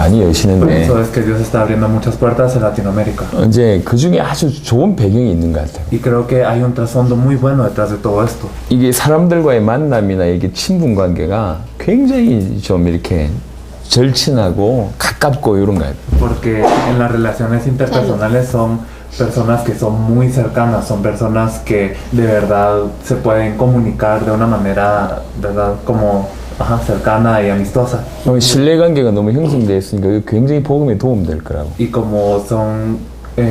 많이 Por 여시는데 eso es que Dios está abriendo muchas puertas en Latinoamérica. 이제 그 중에 아주 좋은 배경이 있는 것 같아요. Y creo que hay un trasfondo muy bueno detrás de todo esto. 이게 사람들과의 만남이나 이게 친분 관계가 굉장히 좀 이렇게 절친하고 가깝고 이런 거 같아요. Porque en las relaciones interpersonales son personas que son muy cercanas, son personas que de verdad se pueden comunicar de una manera, ¿verdad? Como cercana y amistosa. 신뢰 관계가 너무 형성되어 있으니까 이거 굉장히 복음에 도움될 거라고. Y como son,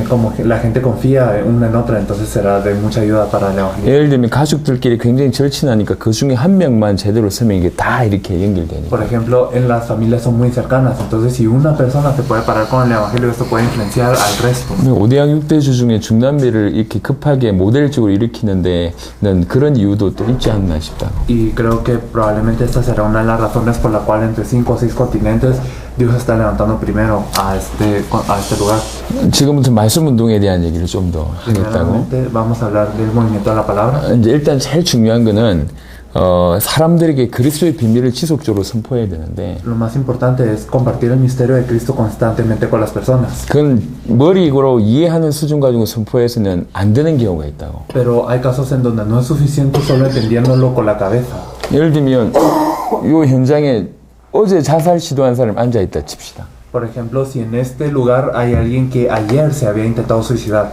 como que la gente confía una en otra, entonces será de mucha ayuda para el evangelio. 예를 들면 가족들끼리 굉장히 절친하니까 그 중에 한 명만 제대로 서면 이게 다 이렇게 연결되니까. Por ejemplo, en las familias son muy cercanas, entonces si una persona se puede parar con el evangelio, esto puede influenciar al resto. 5대양 6대주 중에 중남미를 이렇게 급하게 모델적으로 일으키는데는 그런 이유도 또 있지 않나 싶다고. Y creo que probablemente esta será una de las razones por la cual entre 5 o 6 continentes Dios está levantando primero a este lugar. 지금부터 말씀 운동에 대한 얘기를 좀 더 하겠다고. Primeramente vamos a hablar del movimiento de la palabra. 이제 일단 제일 중요한 거는 사람들에게 그리스도의 비밀을 지속적으로 선포해야 되는데 Lo más importante es compartir el misterio de Cristo constantemente con las personas. 그건 머리로 이해하는 수준 가지고 선포해서는 안 되는 경우가 있다고. Pero hay casos en donde no es suficiente solo entendiéndolo con la cabeza. 예를 들면 이 현장에 어제 자살 시도한 사람 앉아있다 칩시다. Por ejemplo, si en este lugar hay alguien que ayer se había intentado suicidar.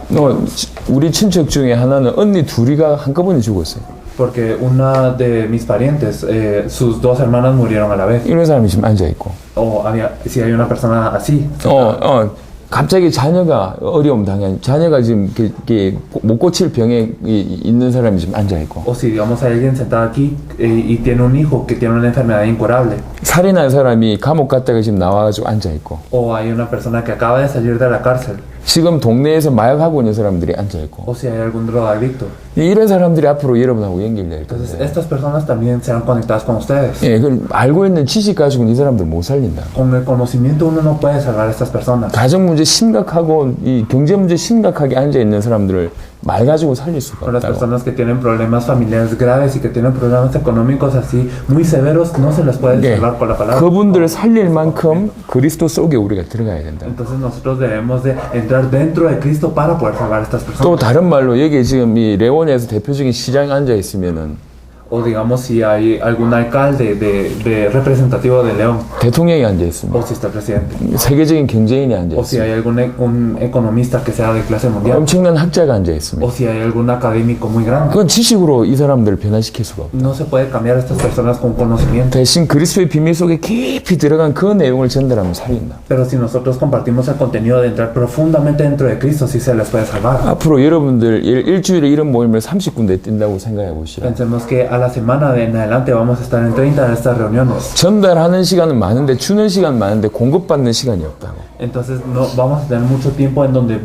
우리 친척 중에 하나는 언니 둘이가 한꺼번에 죽었어요. Porque una de mis parientes, sus dos hermanas murieron a la vez. 이런 사람이 지금 앉아있고. O si hay una persona así. 갑자기 자녀가 어려움 당한 자녀가 지금 못 고칠 병에 있는 사람이 지금 앉아있고. O si digamos hay alguien sentado aquí y tiene un hijo que tiene una enfermedad incurable. 살인한 사람이 감옥 갔다가 지금 나와가지고 앉아있고. O hay una persona que acaba de salir de la cárcel. 지금 동네에서 마약하고 있는 사람들이 앉아있고. O si hay algún drogadicto. 이런 사람들이 앞으로 여러분하고 연결될 Entonces 텐데. estas personas también serán conectadas con ustedes. 예, 그걸 알고 있는 지식 가지고는 이 사람들 못 살린다. Con el conocimiento uno no puede salvar a estas personas. 가정 문제 심각하고 이 경제 문제 심각하게 앉아 있는 사람들을 말 가지고 살릴 수가 Con las 없다고. personas que tienen problemas familiares graves y que tienen problemas económicos así muy severos, no se les puede 예, salvar con la palabra. 그분들을 살릴 만큼 그리스도 속에 우리가 들어가야 된다. Entonces nosotros debemos de entrar dentro de Cristo para poder salvar a estas 또 personas. 다른 말로 여기 지금 이 레온에서 대표적인 시장에 앉아 있으면은 O digamos si hay algún alcalde de representativo de León, 대통령이 앉아 있으면 o si está el presidente, 세계적인 경제인이 앉아 o si 있으면 hay un economista que sea de clase mundial, 엄청난 학자가 앉아 있으면 o si hay algún académico muy grande. 그건 지식으로 이 사람들을 변화시킬 수가 없다. No se puede cambiar a estas personas con conocimiento. 대신 그리스도의 비밀 속에 깊이 들어간 그 내용을 전달하면 살린다. Pero si nosotros compartimos el contenido de entrar profundamente dentro de Cristo, sí se les puede salvar. 앞으로 여러분들 일주일에 이런 모임을 30군데 뛴다고 생각해 보시라. Pensemos que a la semana en adelante vamos a estar en 30 de estas reuniones. 전달하는 시간은 많은데 주는 시간 많은데 공급받는 시간이 없다고. Entonces no vamos a tener mucho tiempo en donde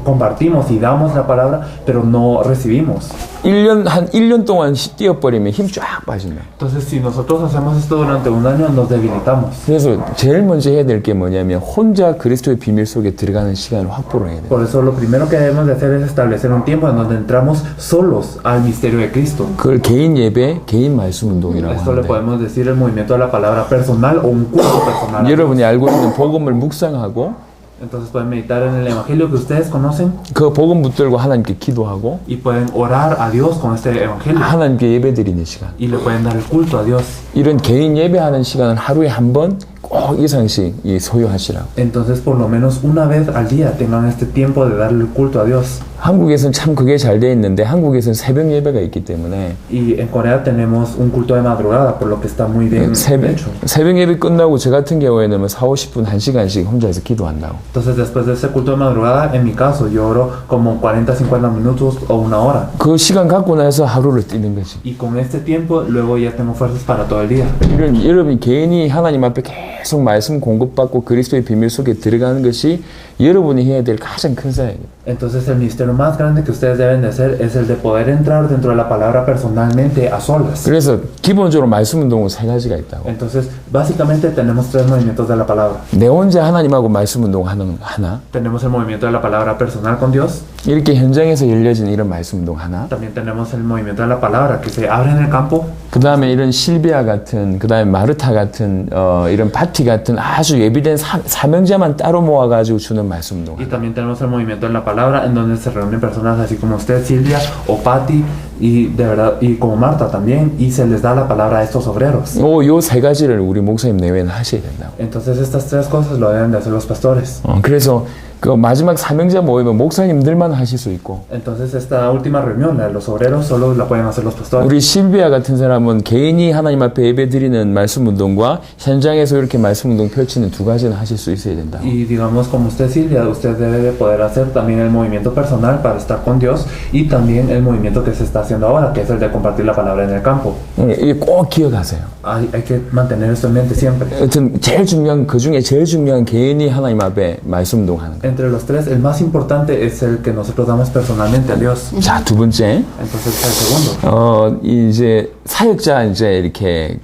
compartimos y damos la palabra, pero no recibimos. 한 1년 동안 뛰어버리면 힘 쫙 빠진다. Entonces si nosotros hacemos esto durante un año nos debilitamos. 그래서 제일 먼저 해야 될 게 뭐냐면 혼자 그리스도의 비밀 속에 들어가는 시간을 확보를 해야 돼. Por eso lo primero que debemos de hacer es establecer un tiempo en donde entramos solos al misterio de Cristo. 그걸 개인 예배, 개인 말씀 운동이라고 Esto le 하는데 podemos decir el movimiento de la palabra personal o un culto personal. 여러분이 알고 있는 복음을 묵상하고 Entonces pueden meditar en el evangelio que ustedes conocen 그 복음 붙들고 하나님께 기도하고 y pueden orar a Dios con este evangelio 하나님께 예배드리는 시간. y le pueden dar el culto a Dios. 이런 개인 예배하는 시간은 하루에 한 번 꼭 이상씩 소유하시라고. Entonces por lo menos una vez al día tengan este tiempo de darle el culto a Dios. 한국에서는 참 그게 잘 돼 있는데 한국에서는 새벽 예배가 있기 때문에 Y en Corea tenemos un culto de madrugada, por lo que está muy bien hecho. 새벽 예배 끝나고 저 같은 경우에는 4, 50분, 1시간씩 혼자서 기도한다고. Entonces después de ese culto de madrugada, en mi caso, yo oro como 40, 50 minutos o una hora. 그 시간 갖고 나서 하루를 뛰는 거지. Y con este tiempo, luego ya tengo fuerzas para todo el día. 여러분이 개인이 하나님 앞에 계속 말씀 공급받고 그리스도의 비밀 속에 들어가는 것이 여러분이 해야 될 가장 큰 사역이에요. Entonces el ministerio más grande que ustedes deben de hacer es el de poder entrar dentro de la palabra personalmente a solas. 그래서 기본적으로 말씀 운동은 세 가지가 있다고. Entonces básicamente tenemos tres movimientos de la palabra. 내 혼자 하나님하고 말씀 운동 하나. Tenemos el movimiento de la palabra personal con Dios. 이렇게 현장에서 열려진 이런 말씀 운동 하나. También tenemos el movimiento de la palabra que se abre en el campo. 그 다음에 이런 실비아 같은, 그 다음에 마르타 같은, 이런 파티 같은 아주 예비된 사명자만 따로 모아가지고 주는 말씀 운동. Y también tenemos el movimiento de la palabra en donde se reúnen personas así como usted, Silvia, o Patty, y de verdad, y como Marta también, y se les da la palabra a estos obreros. 요 세 가지를 우리 목사님 내외는 하셔야 된다고. Entonces estas tres cosas lo deben de hacer los pastores. 그래서 그 마지막 사명자 모이면 목사님들만 하실 수 있고. Entonces esta última reunión, la de los obreros, solo la pueden hacer los pastores. 우리 실비아 같은 사람은 개인이 하나님 앞에 예배드리는 말씀 운동과 현장에서 이렇게 말씀 운동 펼치는 두 가지는 하실 수 있어야 된다. Y digamos como usted, Silvia, usted debe de poder hacer también el movimiento personal para estar con Dios y también el movimiento que se está haciendo ahora, que es el de compartir la palabra en el campo. 이게 꼭 기억하세요. Hay que mantener esto en mente siempre. 하여튼 제일 중요한 그 중에 제일 중요한 개인이 하나님 앞에 말씀 운동하는 거. Entre los tres, el más importante es el que nosotros damos personalmente a Dios. 자, 두 번째. Entonces el segundo. 이제 사역자 이제 이렇게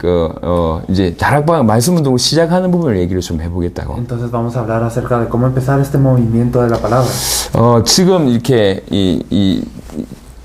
이제 다락방 말씀 운동을 시작하는 부분을 얘기를 좀 해보겠다고. Entonces vamos a hablar acerca de cómo empezar este movimiento de la palabra. 지금 이렇게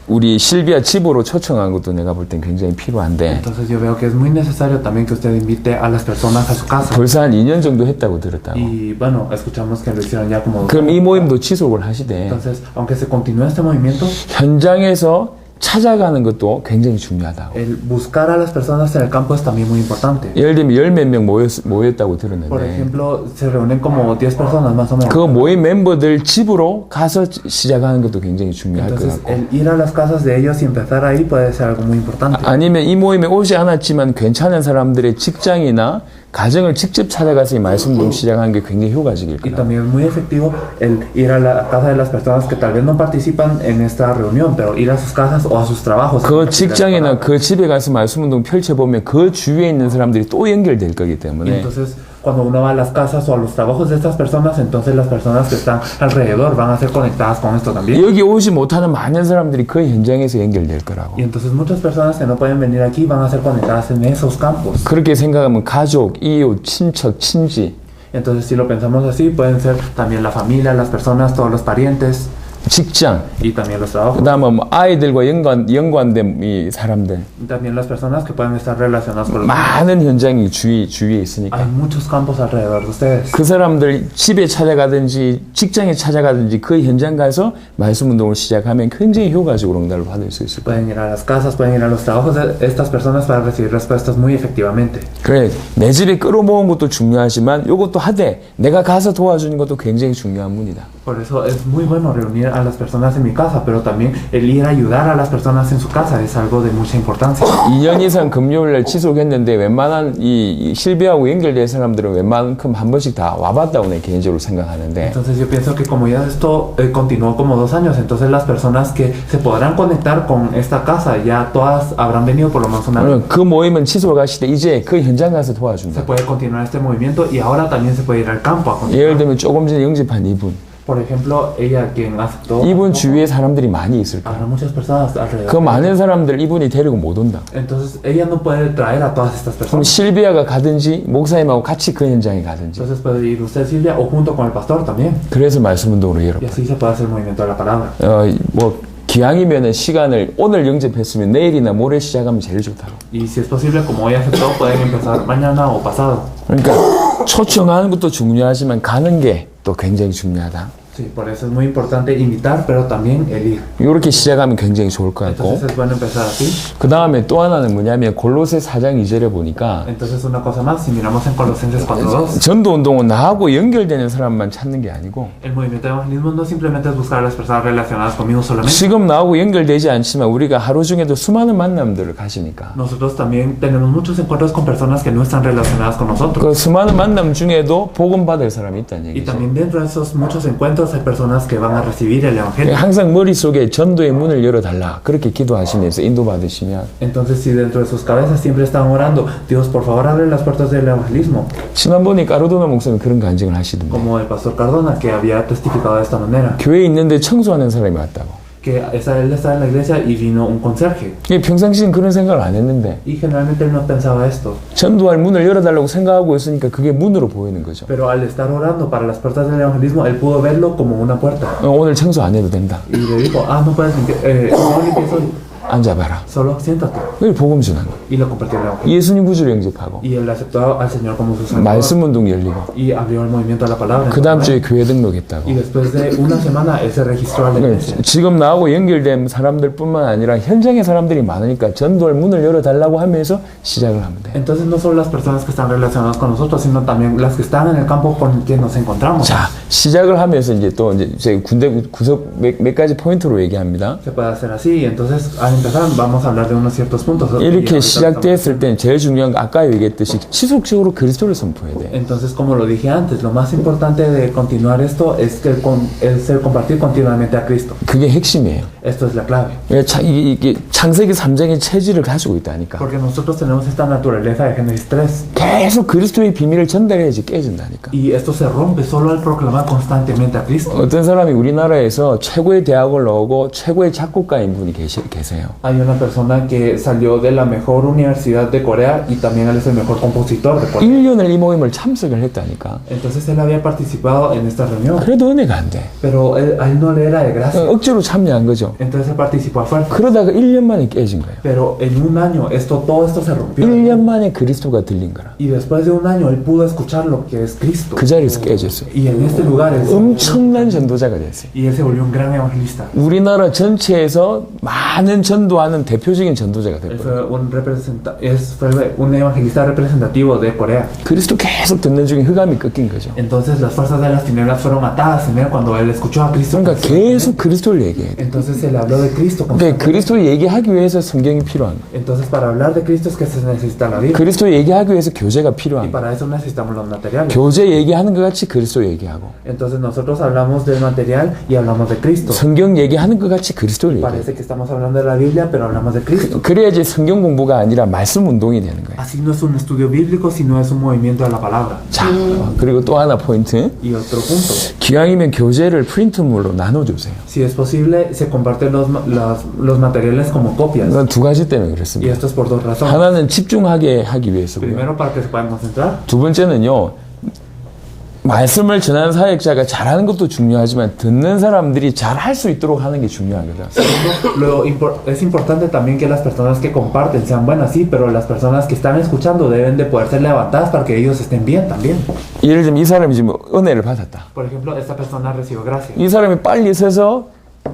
우리 실비아 집으로 초청한 것도 내가 볼 땐 굉장히 필요한데. Entonces yo veo que es muy necesario también que usted invite a las personas a su casa. 벌써 한 2년 정도 했다고 들었다고. Y bueno, escuchamos que lo hicieron ya como 2 그럼 이 모임도 지속을 하시되. Entonces, aunque se continúe este movimiento, 현장에서 찾아가는 것도 굉장히 중요하다고. el buscar a las personas en el campo es también muy importante. 예를 들면 열 몇 명 모였다고 Por 들었는데 ejemplo, se reúnen como 10 personas más o menos. 그 모임 멤버들 집으로 가서 시작하는 것도 굉장히 중요할 것 Entonces, 같고. el ir a las casas de ellos y empezar ahí puede ser algo muy importante. 아니면 이 모임에 오지 않았지만 괜찮은 사람들의 직장이나 가정을 직접 찾아가서 이 말씀 좀 시작하는 게 굉장히 효과적일 Y 거다. también es muy efectivo el ir a la casa de las personas que tal vez no participan en esta reunión, pero ir a sus casas o a sus trabajos. 그 직장이나 그 집에 가서 말씀 운동 펼쳐보면 그 주위에 있는 사람들이 또 연결될 거기 때문에 Entonces, cuando uno va a las casas o a los trabajos de estas personas, entonces las personas que están alrededor van a ser conectadas con esto también. 여기 오지 못하는 많은 사람들이 그 현장에서 연결될 거라고. Y entonces muchas personas que no pueden venir aquí van a ser conectadas en esos campos. 그렇게 생각하면 가족, 이웃, 친척, 친지 Entonces, si lo pensamos así, pueden ser también la familia, las personas, todos los parientes 직장, y también los trabajos. 그다음에 뭐 아이들과 연관된 이 사람들 Y también las personas que pueden estar relacionadas con los 많은 현장이 주위에 있으니까 Hay muchos campos alrededor de ustedes. 그 사람들 집에 찾아가든지 직장에 찾아가든지 그 현장 가서 말씀 운동을 시작하면 굉장히 효과적으로 응답을 받을 수 있을 거예요. Pueden ir a las casas, pueden ir a los trabajos de estas personas para recibir respuestas muy efectivamente. 그래 내 집에 끌어모은 것도 중요하지만 이것도 하되 내가 가서 도와주는 것도 굉장히 중요한 문이다. Por eso es muy bueno reunir a las personas en mi casa, pero también el ir a ayudar a las personas en su casa es algo de mucha importancia. 2년 이상 금요일날 지속했는데 웬만한 이 실비하고 연결된 사람들은 웬만큼 한 번씩 다 와봤다고 내 개인적으로 생각하는데 Entonces yo pienso que como ya esto continuó como 2 años, entonces las personas que se podrán conectar con esta casa ya todas habrán venido por lo menos una vez. 그 모임은 지속하시되 이제 그 현장 가서 도와준다. Se puede continuar este movimiento y ahora también se puede ir al campo a 예를 continuar. 들면 조금 전에 영접한 이분 Por ejemplo, ella quien aceptó. 이분 주위에 사람들이 많이 있을 거야. Habrá muchas personas alrededor. 그 많은 사람들 이분이 데리고 못 온다. Entonces ella no puede traer a todas estas 그럼 personas. 실비아가 가든지 목사님하고 같이 그 현장에 가든지. Entonces puede ir usted, Silvia, o junto con el pastor también. 그래서 말씀 운동으로 Y 열어봐. así se puede hacer el movimiento de la palabra. 뭐 기왕이면은 시간을 오늘 영접했으면 내일이나 모레 시작하면 제일 좋다고. Y si es posible, como hoy aceptó, pueden empezar mañana o pasado. 그러니까 초청하는 것도 중요하지만 가는 게 또 굉장히 중요하다. Sí, por eso es muy importante invitar, pero también el ir. 이렇게 시작하면 굉장히 좋을 것 같고 Entonces es bueno empezar así. 그 다음에 또 하나는 뭐냐면 골로새 4장 2절에 보니까 Entonces una cosa más, si miramos en Colosenses 4:2, 전도 운동은 나하고 연결되는 사람만 찾는 게 아니고 el movimiento de evangelismo no simplemente es buscar a las personas relacionadas conmigo solamente. 지금 나하고 연결되지 않지만 우리가 하루 중에도 수많은 만남들을 가지니까 Nosotros también tenemos muchos encuentros con personas que no están relacionadas con nosotros. 그 수많은 만남 중에도 복음 받을 사람이 있다는 Y 얘기죠. también dentro de esos muchos encuentros momentos hay personas que van a recibir el evangelio. 항상 머릿속에 전도의 문을 열어달라 그렇게 기도하시면서 인도받으시면 Entonces, si dentro de sus cabezas siempre están orando, Dios, por favor, abre las puertas del evangelismo, 지난번에 까르도나 목사님 그런 간증을 하시던데 como el pastor Cardona, que había testificado de esta manera, 교회에 있는데 청소하는 사람이 왔다고. que él estaba en la iglesia y vino un conserje. 평상시엔 그런 생각을 안 했는데 Y generalmente él no pensaba esto, 전도할 문을 열어달라고 생각하고 있으니까 그게 문으로 보이는 거죠. pero al estar orando para las puertas del evangelismo, él pudo verlo como una puerta. 오늘 청소 안 해도 된다. Y le dijo, no puedes limpiar, no limpies hoy, 앉아봐라. solo siéntate. 그걸 복음 전한 거예요. Y le compartió el evangelio. 예수님 구주를 영접하고 Y él aceptó al Señor como su Salvador. 말씀 운동 열리고 Y abrió el movimiento a la palabra. 그 다음 주에 교회 등록했다고. Y después de una semana, él se registró a la iglesia. 지금 나하고 연결된 사람들뿐만 아니라 현장의 사람들이 많으니까 전도할 문을 열어달라고 하면서 시작을 하면 돼요. Entonces no solo las personas que están relacionadas con nosotros, sino también las que están en el campo con quien nos encontramos. 자, 시작을 하면서 이제 또 이제 제 군대 구석 몇 가지 포인트로 얘기합니다. Se puede hacer así. Entonces, al empezar, vamos a hablar de unos ciertos puntos. 이렇게 시작됐을 땐 제일 중요한 거 아까 얘기했듯이 지속적으로 그리스도를 선포해야 돼. Entonces, como lo dije antes, lo más importante de continuar esto es el compartir continuamente a Cristo. 그게 핵심이에요. Esto es la clave. 이게 창세기 3장의 체질을 가지고 있다니까. Porque nosotros tenemos esta naturaleza de Génesis 3. 계속 그리스도의 비밀을 전달해야지 깨진다니까. Y esto se rompe solo al proclamar constantemente a Cristo. 어떤 사람이 우리나라에서 최고의 대학을 나오고 최고의 작곡가인 분이 계세요. Hay una persona que salió de la mejor universidad de Corea y también él es el mejor compositor de Corea. 1년을 이 모임을 참석을 했다니까. Entonces él había participado en esta reunión, 그래도 은혜가 안 돼. pero a él no le era de gracia. 억지로 참여한 거죠. Entonces él participó a fuerza. 그러다가 1년 만에 깨진 거예요. Pero en un año todo esto se rompió. 1년 만에 그리스도가 들린 거라. Y después de un año él pudo escuchar lo que es Cristo. 그 자리에서 깨졌어요. Y en este lugar 엄청난 전도자가 됐어요. y él se volvió un gran evangelista. 우리나라 전체에서 많은 전도하는 대표적인 전도자가 Él 됐어요. fue un evangelista representativo de Corea. 그리스도 계속 듣는 중에 흑암이 꺾인 거죠. Entonces las fuerzas de las tinieblas fueron atadas en él cuando él escuchó a Cristo. 그러니까 계속 그리스도를 얘기해야 돼. Entonces se le habló de Cristo. 근데 그리스도 얘기하기 위해서 성경이 필요한 거예요. Entonces para hablar de Cristo es que se necesita la Biblia. 그리스도 얘기하기 위해서 교재가 Y 필요한 거예요. para eso necesitamos los materiales. 교재 얘기하는 것 같이 그리스도 얘기하고 Entonces nosotros hablamos del material y hablamos de Cristo. 성경 얘기하는 것 같이 그리스도를 얘기해요. Parece que estamos hablando de la Biblia, pero hablamos de Cristo. 그래야지 성경 공부가 아니라 말씀 운동이 되는 거예요. Así no es un estudio bíblico, sino es un movimiento de la palabra. 자, 그리고 또 하나 포인트. Y otro punto. 기왕이면 교재를 프린트물로 나눠주세요. Si es posible, se comparten los materiales como copias. 이건 두 가지 때문에 Y 그렇습니다. esto es por dos razones. 하나는 집중하게 하기 위해서고요. Primero, para que se puedan concentrar. 두 번째는요. 말씀을 전하는 사역자가 잘하는 것도 중요하지만 듣는 사람들이 잘 할 수 있도록 하는 게 중요하거든. Es importante también que las personas que comparten sean buenas, sí, pero las personas que están escuchando deben de poder ser levantadas para que ellos estén bien también. 예를 들면 이 사람이 지금 은혜를 받았다. Por ejemplo, esta persona recibió gracia. 이 사람이 빨리 서서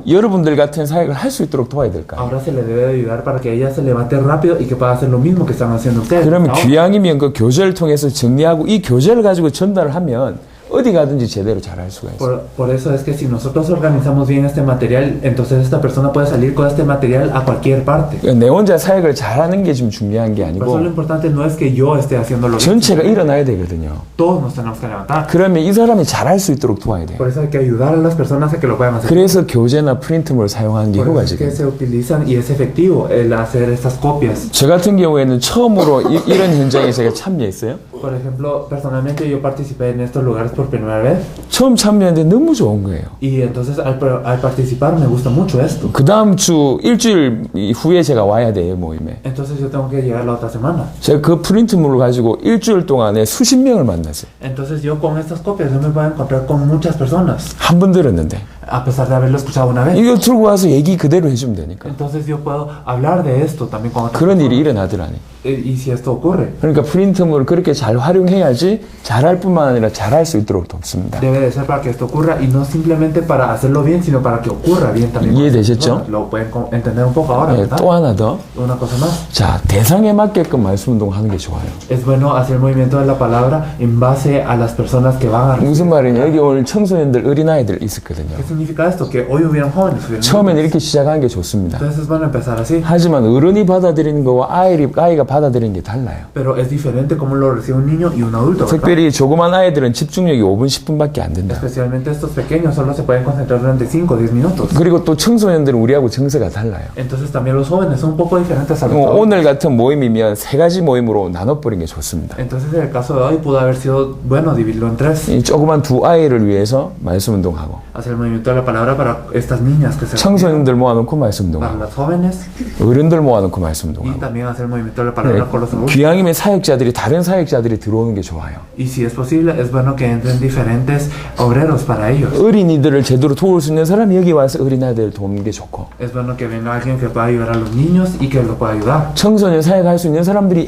여러분들 같은 사역을 할 수 있도록 도와야 될까? Ahora se le debe de ayudar para que ella se levante rápido y que pueda hacer lo mismo que están haciendo ustedes. 그러면 Ahora, 귀향이면 그 교재를 통해서 정리하고 이 교재를 가지고 전달을 하면 어디 가든지 제대로 잘할 수가 있어요. por eso es que si nosotros organizamos bien este material, entonces esta persona puede salir con este material a cualquier parte. 그러니까 내 혼자 사역을 잘하는 게 지금 중요한 게 Por eso lo 아니고 importante no es que yo esté haciéndolo bien. 전체가 일어나야 되거든요. Todos nos tenemos que levantar. 그러면 이 사람이 잘할 수 있도록 도와야 돼요. Por eso hay que ayudar a las personas a que lo puedan hacer. 그래서 교재나 프린트물 사용하는 게 Por eso es que 효과적이에요. se utilizan y es efectivo el hacer estas copias. 저 같은 경우에는 처음으로 이런 현장에 제가 참여했어요. Por ejemplo, personalmente yo participé en estos lugares por primera vez 처음 참여했는데 너무 좋은 거예요. y entonces al participar me gusta mucho esto. 그 다음 주 일주일 후에 제가 와야 돼요, 모임에. Entonces yo tengo que llegar la otra semana. 제가 그 프린트물을 가지고 일주일 동안에 수십 명을 만났어요. Entonces yo con estas copias yo me puedo encontrar con muchas personas, 한 번 들었는데 a pesar de haberlo escuchado una vez. 이거 들고 와서 얘기 그대로 해주면 되니까. Entonces yo puedo hablar de esto también con otras 그런 일이 personas. 일어나더라니. Y si esto ocurre, 그러니까 프린트물을 그렇게 잘 활용해야지 잘할 뿐만 아니라 잘할 수 있도록 돕습니다. debe de ser para que esto ocurra y no simplemente para hacerlo bien, sino para que ocurra bien también. con otras 이해되셨죠? personas. Lo pueden entender un poco ahora, 네, ¿verdad? 또 하나 더. Una cosa más. 자, 대상에 맞게끔 말씀 운동하는 게 좋아요. Es bueno hacer el movimiento de la palabra en base a las personas que van a recibir. 무슨 말이냐? 여기 오늘 청소년들, 어린아이들 있었거든요. ¿Qué significa esto? Que hoy hubieran jóvenes. 처음엔 이렇게 시작하는 게 좋습니다. Entonces van a empezar así. 하지만 어른이 받아들이는 거와 아이가 받아들이는 게 달라요. Pero es diferente cómo lo recibe un niño y un adulto, ¿verdad? 특별히 조그만 아이들은 집중력이 5분, 10분밖에 안 된다. Especialmente estos pequeños solo se pueden concentrar durante 5 o 10 minutos. 그리고 또 청소년들은 우리하고 정서가 달라요. Entonces también los jóvenes son un poco diferentes a los adultos. 오늘 같은 모임이면 3가지 모임으로 나눠버리는 게 좋습니다. Entonces en el caso de hoy pudo haber sido bueno dividirlo en 3. 이 조그만 두 아이를 위해서 말씀 운동하고 Hacer el movimiento de la palabra para estas niñas que se 청소년들 모아놓고 말씀 para 운동하고 las jóvenes 어른들 모아놓고 말씀 y 운동하고 también hacer el movimiento de la palabra con los adultos. 귀향이면 사역자들이 다른 사역자들이 들어오는 게 좋아요. Y si es posible, es bueno que entren diferentes obreros para ellos. 어린이들을 제대로 도울 수 있는 사람이 여기 와서 어린아이들 도우는 게 좋고 Es bueno que venga alguien que pueda ayudar a los niños y que los pueda ayudar. 청소년 사역할 수 있는 사람들이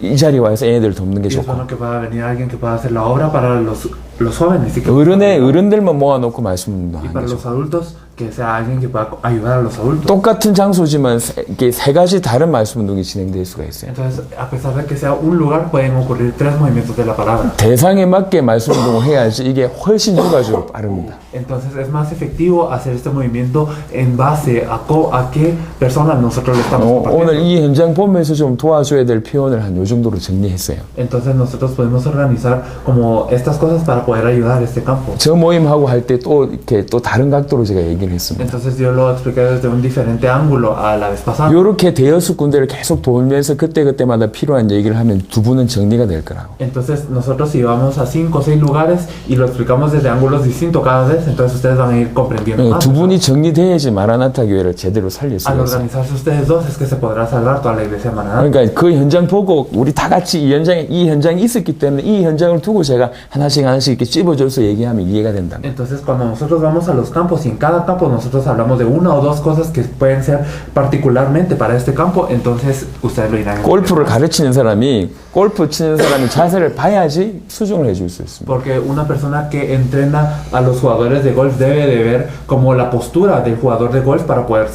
이 자리에 와서 얘네들을 돕는 게 Y es 좋고 bueno que pueda venir alguien que pueda hacer la obra para los jóvenes y que 어른들만 모아놓고 말씀 y 운동하는 para 게 los 좋고 adultos que sea alguien que pueda ayudar a los adultos. 똑같은 장소지만 이게 3가지 다른 말씀 운동이 진행될 수가 있어요. Entonces, a pesar de que sea un lugar, pueden ocurrir 3 movimientos de la palabra. 대상에 맞게 말씀 운동을 해야지 이게 훨씬 효과적으로 빠릅니다. Entonces, es más efectivo hacer este movimiento en base a qué personas nosotros le estamos 오늘 compartiendo. 이 현장 보면서 좀 도와줘야 될 표현을 한 요 정도로 정리했어요. Entonces, nosotros podemos organizar como estas cosas para poder ayudar a este campo. 저 모임하고 할 때 또 이렇게 또 다른 각도로 제가 얘기를 했습니다. Entonces, yo lo expliqué desde un diferente ángulo a la vez pasada. 이렇게 대여섯 군데를 계속 돌면서 그때마다 필요한 얘기를 하면 두 분은 정리가 될 거라고. Entonces, nosotros si vamos a 5 o 6 lugares y lo explicamos desde ángulos distintos cada vez, entonces ustedes van a ir comprendiendo más. 두 분이 정리돼야지 마라나타 교회를 제대로 살릴 수가 Al 있어요. organizarse ustedes dos es que se podrá salvar toda la iglesia de Maranata. 그러니까 그 현장 보고 우리 다 같이 이 현장이 있었기 때문에 이 현장을 두고 제가 하나씩 이렇게 찝어줘서 얘기하면 이해가 된다. Entonces, cuando nosotros vamos a los campos y en cada campo nosotros hablamos de una o dos cosas que pueden ser particularmente para este campo, entonces ustedes lo irán. 골프를 가르치는 사람이 골프 치는 사람이 자세를 봐야지 수정을 해줄 수 있습니다. Porque una persona que entrena a los jugadores de golf debe de ver como la postura del jugador de golf para poder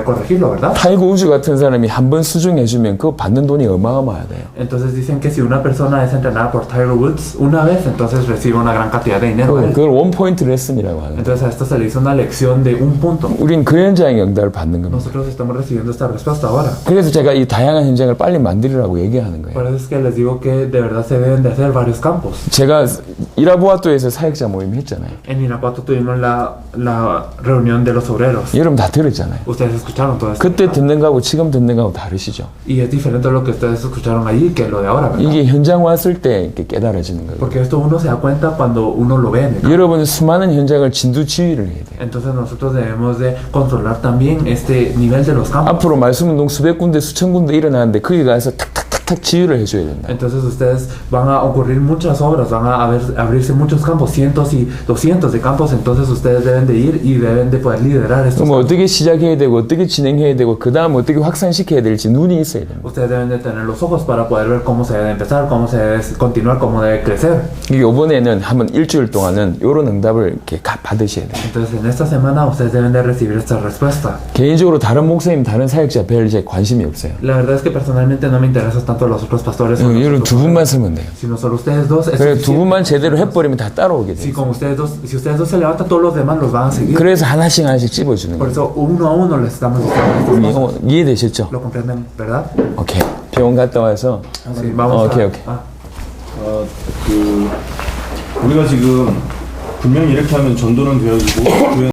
corregirlo, ¿verdad? 타이거 우즈 같은 사람이 한 번 수정해주면 그거 받는 돈이 어마어마하대요. Entonces dicen que si una persona es entrenada por Tiger Woods una vez, entonces recibe una gran cantidad de dinero. 그걸 원 포인트 레슨이라고 하는. Entonces a esto se le hizo una lección de un punto. 우린 그 현장의 응답을 받는 겁니다. Nosotros estamos recibiendo esta respuesta ahora. 그래서 제가 이 다양한 현장을 빨리 만들으라고 얘기하는 거예요. Por eso es que les digo que de verdad se deben de hacer varios campos. 제가 이라보아토에서 사역자 모임 했잖아요. En Irapuato tuvimos la reunión de los obreros. 여러분 다 들었잖아요. Ustedes escucharon todo esto. 그때 듣는 거하고 지금 듣는 거하고 다르시죠. Y es diferente lo que ustedes escucharon allí que lo de ahora, ¿verdad? 이게 현장 왔을 때 이렇게 깨달아지는 거예요. Porque esto uno se da cuenta cuando uno lo ve en el campo. 여러분 수많은 현장을 진두지휘를 해야 돼요. Entonces nosotros debemos de controlar también este nivel de los campos. 앞으로 말씀운동 수백 군데 수천 군데 일어나는데 거기 가서 탁탁탁탁 지휘를 해줘야 된다. Entonces ustedes van a ocurrir muchas obras, van a abrirse muchos campos, cientos y 200 de campos, entonces ustedes deben de ir y deben de poder liderar estos 그럼 campos. 어떻게 시작해야 되고 어떻게 진행해야 되고 그 다음 어떻게 확산시켜야 될지 눈이 있어야 됩니다. Ustedes deben de tener los ojos para poder ver cómo se debe empezar, cómo se debe continuar, cómo debe crecer. 이번에는 한번 일주일 동안은 이런 응답을 이렇게 받으셔야 돼요. Entonces en esta semana ustedes deben de recibir esta respuesta. 개인적으로 다른 목사님, 다른 사역자 별 제 관심이 없어요. La verdad es que personalmente no me interesan tanto los otros pastores, o los 이런 otros 두 분만 쓰면 돼요. sino solo ustedes dos. Es 그래 두 suficiente. 분만 제대로 해버리면 다 따라오게 Si 돼요. con ustedes dos, si ustedes dos se levantan, todos los demás los van a seguir. 그래서 하나씩 찝어주는 Por 거예요. eso uno a uno les estamos diciendo estas cosas. 이해되셨죠? ¿Lo comprenden, verdad? 오케이. 병원 갔다 와서 Sí, vamos 오케이, a. 오케이. 우리가 지금 분명히 이렇게 하면 전도는 되어지고 교회